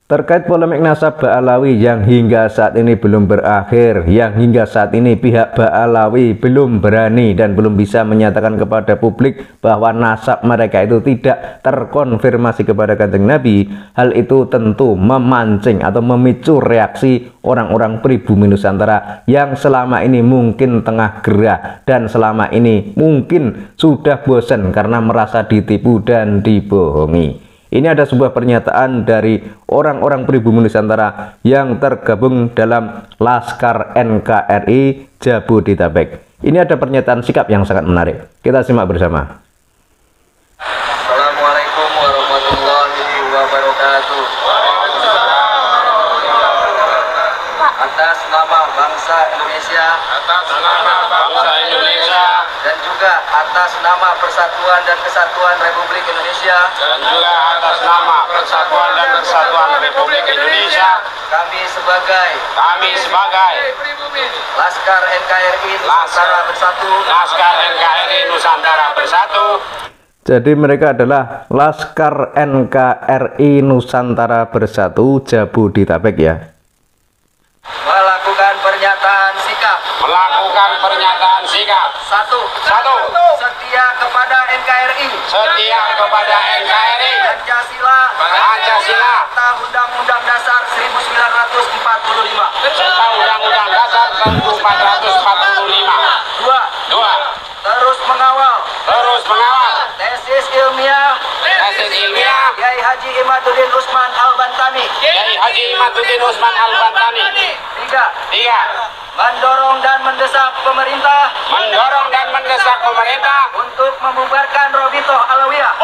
Terkait polemik nasab Ba'alawi yang hingga saat ini belum berakhir, yang hingga saat ini pihak Ba'alawi belum berani dan belum bisa menyatakan kepada publik bahwa nasab mereka itu tidak terkonfirmasi kepada Kanjeng Nabi, hal itu tentu memancing atau memicu reaksi orang-orang pribumi Nusantara yang selama ini mungkin tengah gerah dan selama ini mungkin sudah bosan karena merasa ditipu dan dibohongi. Ini ada sebuah pernyataan dari orang-orang pribumi Nusantara yang tergabung dalam Laskar NKRI Jabodetabek. Ini ada pernyataan sikap yang sangat menarik. Kita simak bersama. Assalamualaikum warahmatullahi wabarakatuh. Atas nama bangsa Indonesia, dan juga atas nama Persatuan dan Kesatuan Republik Indonesia, kami sebagai Laskar NKRI Nusantara Bersatu, Jadi mereka adalah Laskar NKRI Nusantara Bersatu Jabodetabek ya. melakukan pernyataan sikap. Satu. Setia kepada NKRI. Pancasila. Serta Undang-Undang Dasar 1945. Dua. Terus mengawal tesis ilmiah Kiai Haji Imaduddin Usman Al-Bantani. Tiga. Mendorong dan mendesak pemerintah untuk membubarkan Robitoh Alawiyah.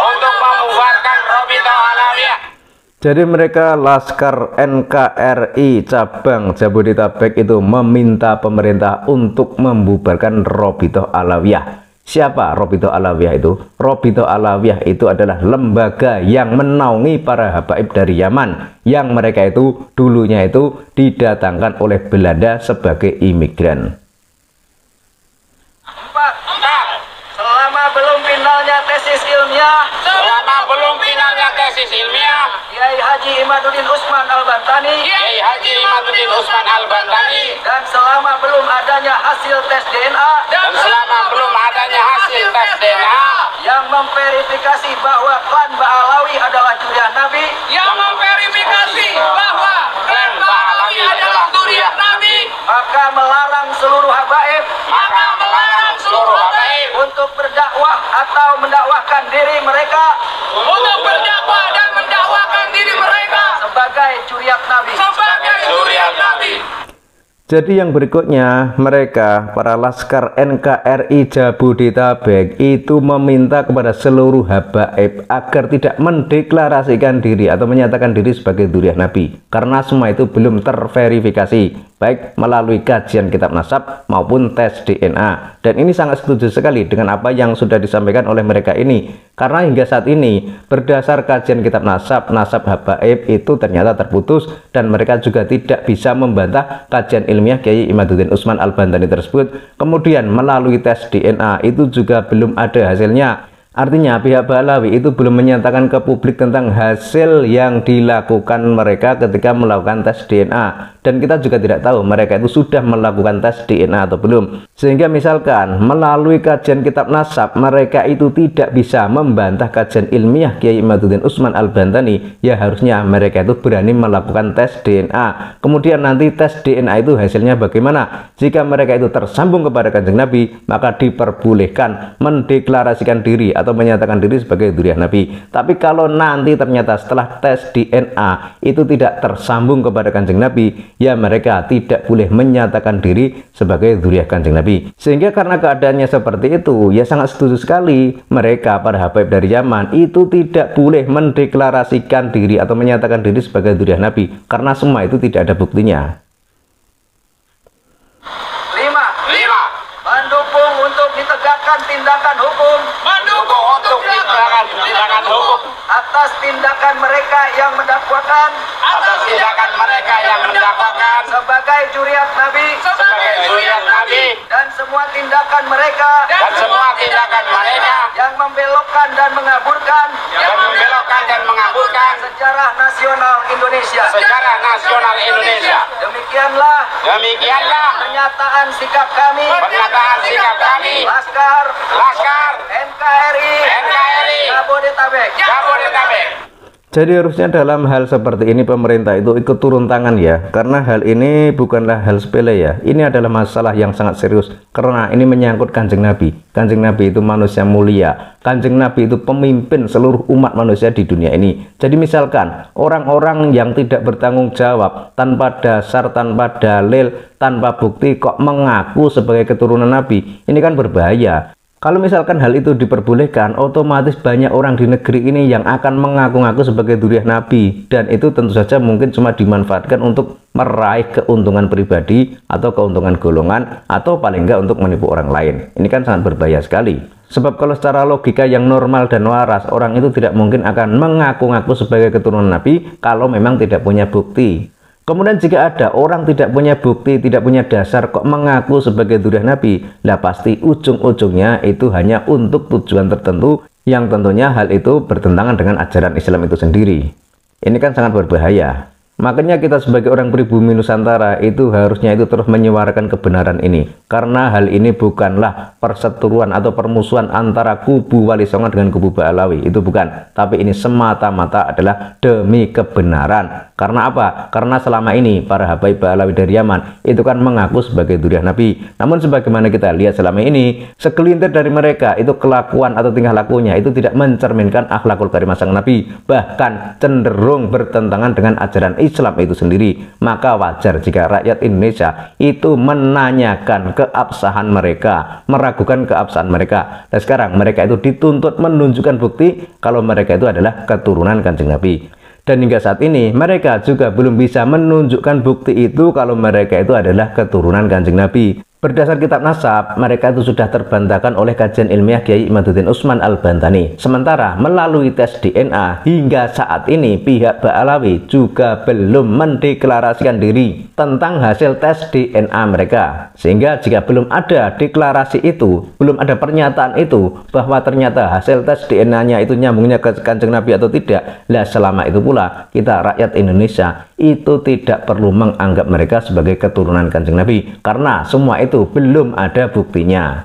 Jadi mereka Laskar NKRI cabang Jabodetabek itu meminta pemerintah untuk membubarkan Robitoh Alawiyah. Siapa Robitoh Alawiyah itu? Robitoh Alawiyah itu adalah lembaga yang menaungi para habaib dari Yaman, yang mereka itu dulunya itu didatangkan oleh Belanda sebagai imigran. 4. Selama belum finalnya tesis ilmiah Kiai Haji Imaduddin Usman Al-Bantani, dan selama belum adanya hasil tes DNA yang memverifikasi bahwa klan Ba'alawi adalah curian Nabi, maka melarang seluruh habaib untuk berdakwah atau mendakwahkan diri mereka sebagai curiat Nabi. Jadi yang berikutnya, mereka para Laskar NKRI Jabodetabek itu meminta kepada seluruh habaib agar tidak mendeklarasikan diri atau menyatakan diri sebagai dzurriyyah Nabi, karena semua itu belum terverifikasi baik melalui kajian kitab nasab maupun tes DNA. Dan ini sangat setuju sekali dengan apa yang sudah disampaikan oleh mereka ini, karena hingga saat ini berdasar kajian kitab nasab habaib itu ternyata terputus, dan mereka juga tidak bisa membantah kajian ilmiah Kiai Imaduddin Usman Al-Bantani tersebut. Kemudian melalui tes DNA itu juga belum ada hasilnya. Artinya pihak Ba'alawi itu belum menyatakan ke publik tentang hasil yang dilakukan mereka ketika melakukan tes DNA. Dan kita juga tidak tahu mereka itu sudah melakukan tes DNA atau belum. Sehingga misalkan melalui kajian kitab nasab mereka itu tidak bisa membantah kajian ilmiah Kiai Imaduddin Usman Al-Bantani, ya harusnya mereka itu berani melakukan tes DNA. Kemudian nanti tes DNA itu hasilnya bagaimana? Jika mereka itu tersambung kepada Kanjeng Nabi, maka diperbolehkan mendeklarasikan diri atau menyatakan diri sebagai dzurriyyah Nabi. Tapi kalau nanti ternyata setelah tes DNA itu tidak tersambung kepada Kanjeng Nabi, ya mereka tidak boleh menyatakan diri sebagai dzurriyyah Kanjeng Nabi. Sehingga karena keadaannya seperti itu, ya sangat setuju sekali mereka para habaib dari Yaman itu tidak boleh mendeklarasikan diri atau menyatakan diri sebagai dzurriyyah Nabi, karena semua itu tidak ada buktinya. 5. Mendukung untuk ditegakkan tindakan hukum atas tindakan mereka yang mendakwakan sebagai dzurriyyah Nabi, dan semua tindakan mereka yang membelokkan dan mengaburkan sejarah nasional Indonesia. Indonesia. Sejarah nasional Indonesia. Demikianlah pernyataan sikap kami. Laskar NKRI Jabodetabek. Jadi harusnya dalam hal seperti ini pemerintah itu ikut turun tangan ya, karena hal ini bukanlah hal sepele ya. Ini adalah masalah yang sangat serius karena ini menyangkut Kanjeng Nabi. Kanjeng Nabi itu manusia mulia. Kanjeng Nabi itu pemimpin seluruh umat manusia di dunia ini. Jadi misalkan orang-orang yang tidak bertanggung jawab, tanpa dasar, tanpa dalil, tanpa bukti kok mengaku sebagai keturunan Nabi, ini kan berbahaya. Kalau misalkan hal itu diperbolehkan, otomatis banyak orang di negeri ini yang akan mengaku-ngaku sebagai dzurriyyah Nabi. Dan itu tentu saja mungkin cuma dimanfaatkan untuk meraih keuntungan pribadi atau keuntungan golongan, atau paling enggak untuk menipu orang lain. Ini kan sangat berbahaya sekali. Sebab kalau secara logika yang normal dan waras, orang itu tidak mungkin akan mengaku-ngaku sebagai keturunan Nabi kalau memang tidak punya bukti. Kemudian jika ada orang tidak punya bukti, tidak punya dasar kok mengaku sebagai dzurriyyah Nabi, lah pasti ujung-ujungnya itu hanya untuk tujuan tertentu yang tentunya hal itu bertentangan dengan ajaran Islam itu sendiri. Ini kan sangat berbahaya. Makanya kita sebagai orang pribumi Nusantara itu harusnya itu terus menyuarakan kebenaran ini. Karena hal ini bukanlah perseteruan atau permusuhan antara kubu Wali Songo dengan kubu Ba'alawi. Itu bukan. Tapi ini semata-mata adalah demi kebenaran. Karena apa? Karena selama ini para habaib Ba'alawi dari Yaman itu kan mengaku sebagai dzurriyyah Nabi. Namun sebagaimana kita lihat selama ini, segelintir dari mereka itu kelakuan atau tingkah lakunya itu tidak mencerminkan akhlakul karimah sang Nabi. Bahkan cenderung bertentangan dengan ajaran Islam itu sendiri. Maka wajar jika rakyat Indonesia itu menanyakan keabsahan mereka, meragukan keabsahan mereka. Dan sekarang mereka itu dituntut menunjukkan bukti kalau mereka itu adalah keturunan Kanjeng Nabi. Dan hingga saat ini mereka juga belum bisa menunjukkan bukti itu kalau mereka itu adalah keturunan Kanjeng Nabi. Berdasar kitab nasab, mereka itu sudah terbantahkan oleh kajian ilmiah Kiai Imaduddin Utsman Al-Bantani. Sementara melalui tes DNA hingga saat ini pihak Ba'alawi juga belum mendeklarasikan diri tentang hasil tes DNA mereka. Sehingga jika belum ada deklarasi itu, belum ada pernyataan itu bahwa ternyata hasil tes DNA-nya itu nyambungnya ke Kanjeng Nabi atau tidak, lah selama itu pula kita rakyat Indonesia itu tidak perlu menganggap mereka sebagai keturunan Kanjeng Nabi karena semua itu belum ada buktinya.